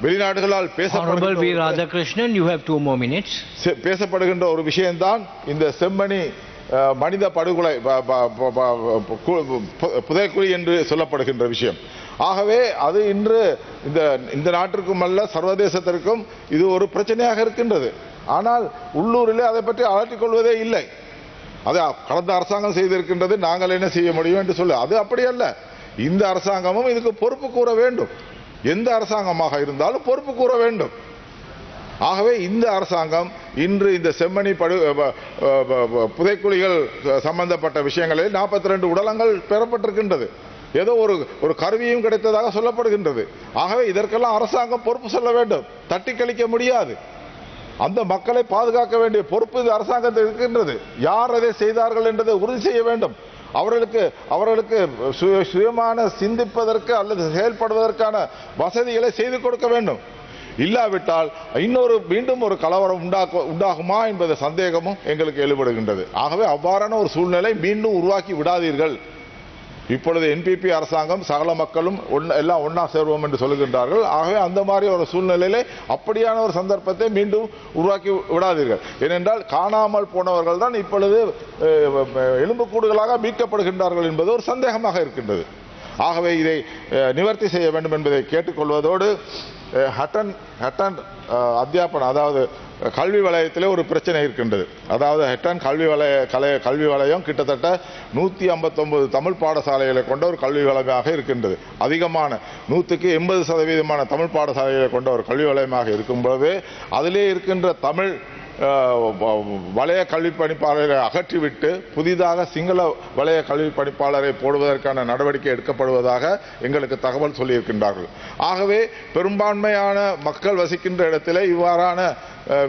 வெளிநாடுகளால் Honorable V. Radhakrishnan, you have 2 more minutes. பேசப்படுகின்ற ஒரு விஷயம்தான் இந்த செம்மணி மனித படுகொலை புதைக்குழி என்று சொல்லப்படுகின்ற விஷயம். ஆகவே அது இன்று இந்த நாட்டிற்கும் அல்ல சர்வதேசத்திற்கும் இது ஒரு பிரச்சனையாக இருக்கின்றது. ஆனால் உள்ளூரிலே அதை பற்றி அலட்டிக் கொள்வதே இல்லை. அது கடந்த அரசாங்கம் செய்திருக்கின்றது, நாங்கள் என்ன செய்ய முடியும் என்று சொல்ல, அது அப்படி அல்ல. இந்த அரசாங்கமும் இதுக்கு பொறுப்பு கூற வேண்டும். எந்த அரசாங்கமாக இருந்தாலும் பொறுப்பு கூற வேண்டும். ஆகவே இந்த அரசாங்கம் இன்று இந்த செம்மணி புதைக்குழிகள் சம்பந்தப்பட்ட விஷயங்களில் 42 உடலங்கள் பெறப்பட்டிருக்கின்றது. ஏதோ ஒரு கருவியும் கிடைத்ததாக சொல்லப்படுகின்றது. ஆகவே இதற்கெல்லாம் அரசாங்கம் பொறுப்பு சொல்ல வேண்டும், தட்டி கழிக்க முடியாது. அந்த மக்களை பாதுகாக்க வேண்டிய பொறுப்பு இந்த அரசாங்கத்தில் இருக்கின்றது. யார் அதை செய்தார்கள் என்பதை உறுதி செய்ய வேண்டும். அவர்களுக்கு சுயமான சிந்திப்பதற்கு அல்லது செயல்படுவதற்கான வசதிகளை செய்து கொடுக்க வேண்டும். இல்லாவிட்டால் மீண்டும் ஒரு கலவரம் உண்டாகுமா என்பது சந்தேகமும் எங்களுக்கு எழுபடுகின்றது. ஆகவே அவ்வாறான ஒரு சூழ்நிலை மீண்டும் உருவாக்கி விடாதீர்கள். இப்பொழுது என்பிபி அரசாங்கம் சகல மக்களும் எல்லாம் ஒன்னா சேருவோம் என்று சொல்லுகின்றார்கள். ஆகவே அந்த மாதிரி ஒரு சூழ்நிலையிலே அப்படியான ஒரு சந்தர்ப்பத்தை மீண்டும் உருவாக்கி விடாதீர்கள். ஏனென்றால் காணாமல் போனவர்கள் தான் இப்பொழுது எலும்புக்கூடுகளாக மீட்கப்படுகின்றார்கள் என்பது ஒரு சந்தேகமாக இருக்கின்றது. ஆகவே இதை நிவர்த்தி செய்ய வேண்டும் என்பதை கேட்டுக்கொள்வதோடு ஹட்டன் அத்தியாபன அதாவது கல்வி வலயத்திலே ஒரு பிரச்சனை இருக்கின்றது. அதாவது ஹட்டன் கல்வி வலயம் கிட்டத்தட்ட 159 தமிழ் பாடசாலைகளை கொண்ட ஒரு கல்வி வலயமாக இருக்கின்றது. அதிகமான 100% தமிழ் பாடசாலைகளை கொண்ட ஒரு கல்வி வலயமாக இருக்கும் பொழுது அதிலே இருக்கின்ற தமிழ் வலய கல்வி பணிப்பாளரை அகற்றிவிட்டு புதிதாக சிங்கள வலய கல்வி பணிப்பாளரை போடுவதற்கான நடவடிக்கை எடுக்கப்படுவதாக எங்களுக்கு தகவல் சொல்லியிருக்கின்றார்கள். ஆகவே பெரும்பான்மையான மக்கள் வசிக்கின்ற இடத்திலே இவ்வாறான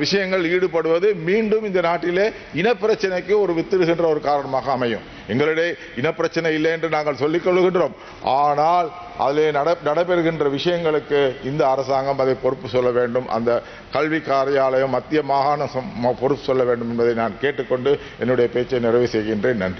விஷயங்கள் ஈடுபடுவது மீண்டும் இந்த நாட்டிலே இனப்பிரச்சனைக்கு ஒரு வித்திடுகின்ற ஒரு காரணமாக அமையும். எங்களிடையே இனப்பிரச்சனை இல்லை என்று நாங்கள் சொல்லிக் கொள்கின்றோம். ஆனால் அதிலே நடைபெறுகின்ற விஷயங்களுக்கு இந்த அரசாங்கம் அதை பொறுப்பு சொல்ல வேண்டும். அந்த கல்வி காரியாலயம் மத்திய மாகாண பொறுப்பு சொல்ல வேண்டும் என்பதை நான் கேட்டுக்கொண்டு என்னுடைய பேச்சை நிறைவு செய்கின்றேன். நன்றி.